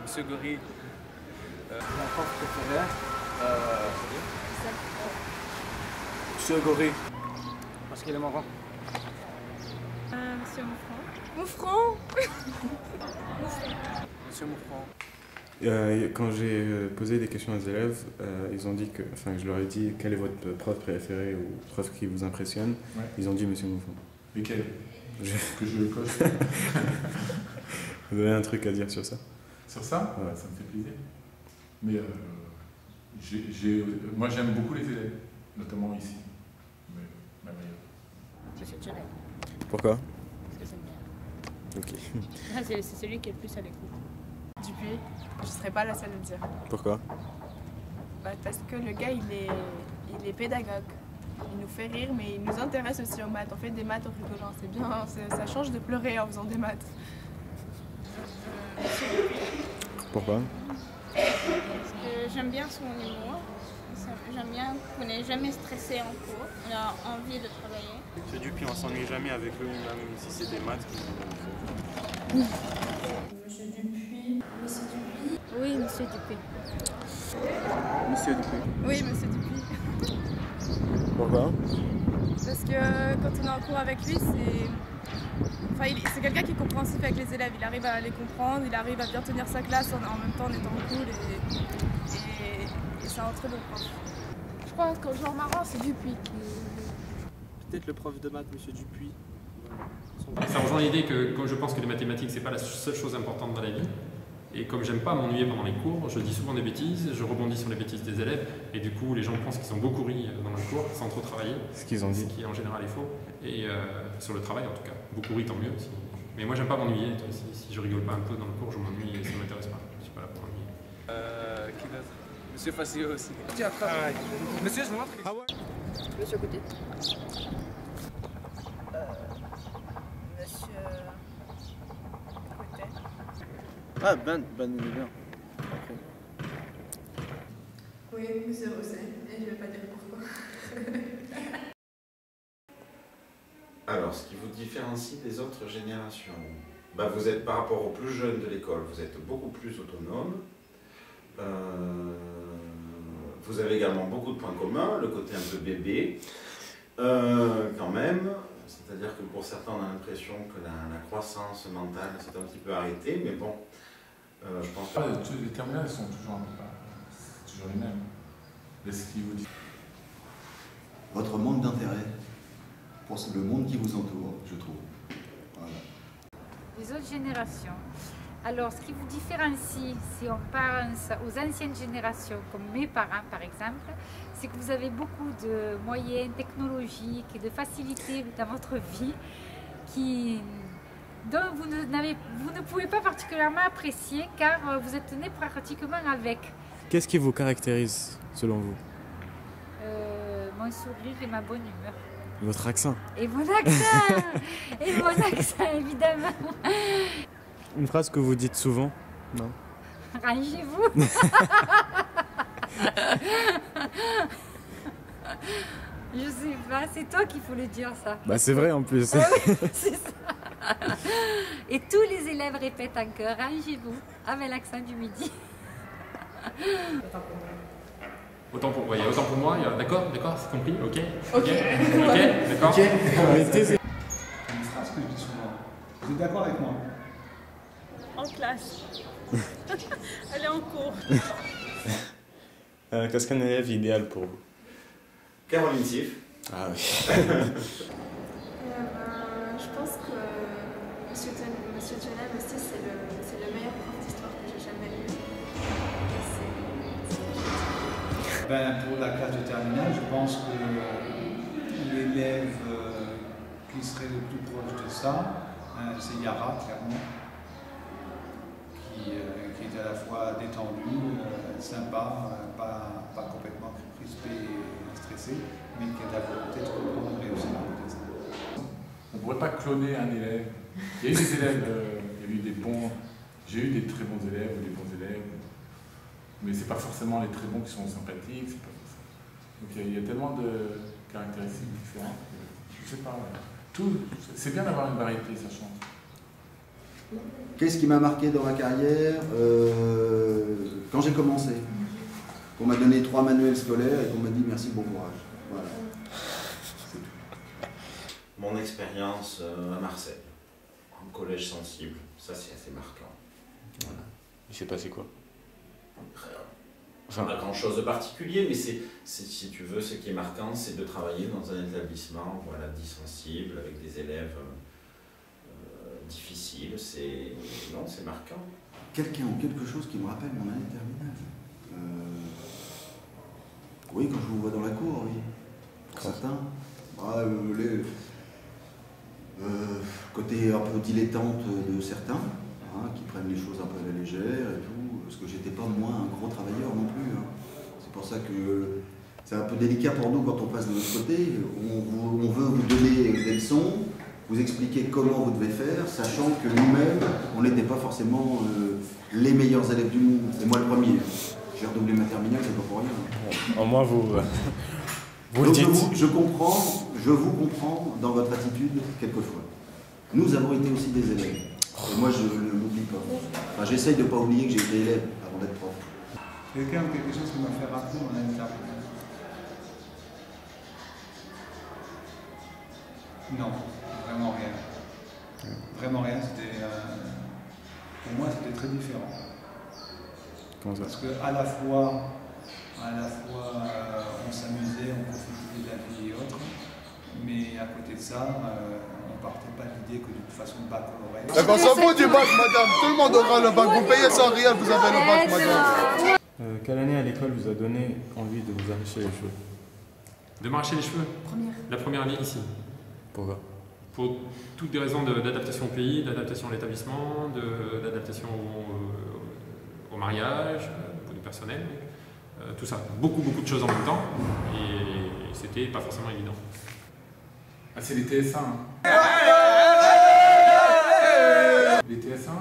Monsieur Gorille. Mon prof préféré, Monsieur Gorille. Parce qu'il est marrant. Monsieur Moufron. Monsieur Moufron. Quand j'ai posé des questions aux élèves, ils ont dit que, enfin, je leur ai dit quel est votre prof préféré ou prof qui vous impressionne. Ouais. Ils ont dit Monsieur Moufron. Lequel Que je le coche. Vous avez un truc à dire sur ça? Sur ça? Ouais. Ça me fait plaisir. Mais moi j'aime beaucoup les élèves, notamment ici. Mais ma meilleure. Monsieur Tchonel, Pourquoi? parce que j'aime bien. Ok. C'est celui qui est le plus à l'écoute. Dupuis, je ne serais pas la seule à le dire. Pourquoi? Parce que le gars, il est pédagogue. Il nous fait rire, mais il nous intéresse aussi aux maths. On fait des maths en rigolant, c'est bien, ça change de pleurer en faisant des maths. Pourquoi? Parce que j'aime bien son humour. J'aime bien qu'on n'est jamais stressé en cours. On a envie de travailler. Monsieur Dupuis, on s'ennuie jamais avec lui, même si c'est des maths qui nous Monsieur Dupuis. Monsieur Dupuis. Oui, monsieur Dupuis. Monsieur Dupuis. Oui, monsieur Dupuis. Pourquoi? Parce que quand on est en cours avec lui, c'est quelqu'un qui est compréhensif avec les élèves. Il arrive à les comprendre, il arrive à bien tenir sa classe en même temps en étant cool et c'est un très bon prof. Je crois que genre marrant, c'est Dupuis qui. Peut-être le prof de maths, Monsieur Dupuis. Ça rejoint l'idée que comme je pense que les mathématiques c'est pas la seule chose importante dans la vie, et comme j'aime pas m'ennuyer pendant les cours, je dis souvent des bêtises, je rebondis sur les bêtises des élèves, et du coup les gens pensent qu'ils ont beaucoup ri dans le cours sans trop travailler, Ce qu'ils ont dit. ce qui en général est faux, et sur le travail en tout cas, beaucoup ri tant mieux. Mais moi j'aime pas m'ennuyer, si je rigole pas un peu dans le cours je m'ennuie et ça m'intéresse pas, je suis pas là pour m'ennuyer. Qui d'autre? Monsieur Facio aussi. Monsieur, je vous montre. Ah ouais? Monsieur Côté. Monsieur Côté. Ah, Ben il est bien. Oui, monsieur Rosset. Et je ne vais pas dire pourquoi. Alors, ce qui vous différencie des autres générations, vous êtes par rapport aux plus jeunes de l'école, vous êtes beaucoup plus autonome. Vous avez également beaucoup de points communs, le côté un peu bébé, quand même. C'est-à-dire que pour certains, on a l'impression que la croissance mentale s'est un petit peu arrêtée, mais bon, je pense pas. Les terminales sont toujours les mêmes. Mais ce qui vous dit. Votre manque d'intérêt pour le monde qui vous entoure, je trouve. Voilà. Les autres générations. Alors, ce qui vous différencie, si on pense aux anciennes générations, comme mes parents par exemple, c'est que vous avez beaucoup de moyens technologiques et de facilités dans votre vie dont vous ne pouvez pas particulièrement apprécier car vous êtes né pratiquement avec. Qu'est-ce qui vous caractérise selon vous? Mon sourire et ma bonne humeur. Votre accent. Et mon accent et mon accent, évidemment. Une phrase que vous dites souvent? Non. Rangez-vous. Je sais pas, c'est toi qu'il faut le dire ça. Bah c'est vrai en plus. Ah oui, c'est ça. Et tous les élèves répètent en chœur, rangez-vous, avec l'accent du midi. Autant pour moi, d'accord, c'est compris, ok, Ok, d'accord. Ok. Une phrase que je dis souvent. Vous êtes d'accord avec moi? En classe. Elle est en cours. Qu'est-ce qu'un élève idéal pour vous? Caroline Siff. Ah oui. Je pense que Monsieur Tchonel aussi, c'est le meilleur prof d'histoire que j'ai jamais eu. Pour la classe de terminale, je pense que l'élève qui serait le plus proche de ça, c'est Yara, clairement, qui est à la fois détendu, sympa, pas complètement crispé et stressé, mais qui a la volonté de comprendre et aussi la côté ça. On ne pourrait pas cloner un élève. Il y a eu des élèves, il y a eu des bons. J'ai eu des très bons élèves ou des bons élèves. Mais c'est pas forcément les très bons qui sont sympathiques. C'est pas forcément. Donc il y a tellement de caractéristiques différentes. Je sais pas. C'est bien d'avoir une variété, ça change. Qu'est-ce qui m'a marqué dans ma carrière? Quand j'ai commencé, on m'a donné 3 manuels scolaires et qu'on m'a dit merci, bon courage. Voilà. C'est tout. Mon expérience à Marseille, en collège sensible, ça c'est assez marquant. Voilà. Il s'est passé quoi? Pas grand chose de particulier, mais si tu veux, ce qui est marquant, c'est de travailler dans un établissement voilà, dit sensible, avec des élèves difficiles. C'est marquant. Quelqu'un ou quelque chose qui me rappelle mon année terminale. Oui, quand je vous vois dans la cour, oui. Certains. Côté un peu dilettante de certains, hein, qui prennent les choses un peu à la légère et tout, parce que j'étais pas moins un gros travailleur non plus. Hein. C'est pour ça que c'est un peu délicat pour nous quand on passe de l'autre côté. On veut vous donner des leçons, vous expliquer comment vous devez faire, sachant que nous-mêmes, on n'était pas forcément les meilleurs élèves du monde. Et moi le premier. J'ai redoublé ma terminale, c'est pas pour rien. Au moins vous le donc, dites. je vous comprends dans votre attitude quelquefois. Nous avons été aussi des élèves. Et moi je ne l'oublie pas. Enfin, j'essaye de ne pas oublier que j'ai été élève avant d'être prof. Quelqu'un ou quelque chose qui m'a fait rappeler mon année terminale? Non, vraiment rien. Vraiment rien, c'était... pour moi c'était très différent. Comment ça? Parce qu'à la fois on s'amusait, on profitait de la vie et autres, mais à côté de ça, on partait pas de l'idée que de toute façon le bac on l'aurait. On s'en fout du bac, madame. Tout le monde aura le bac. Vous payez 100 rials, vous avez le bac, madame. Quelle année à l'école vous a donné envie de vous arracher les cheveux? De m'arracher les cheveux? La première année ici. Pourquoi? Pour toutes des raisons d'adaptation au pays, d'adaptation à l'établissement, d'adaptation au mariage, au personnel, tout ça. Beaucoup de choses en même temps, et c'était pas forcément évident. Ah, c'est les TS1. Les TS1,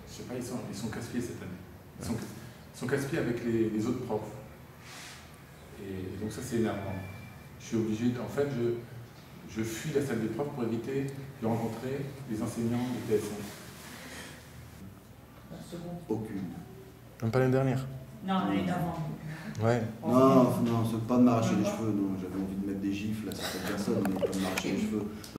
je sais pas, ils sont casse-pieds cette année. Ils sont casse-pieds avec les autres profs. Et donc ça c'est énervant. Je suis obligé, en fait, je fuis la salle des profs pour éviter de rencontrer les enseignants de TS1. Aucune. Même pas l'année dernière? Non, l'année d'avant. Ouais. Non, c'est pas de m'arracher les cheveux, non. J'avais envie de mettre des gifles à certaines personnes, mais pas de m'arracher les cheveux.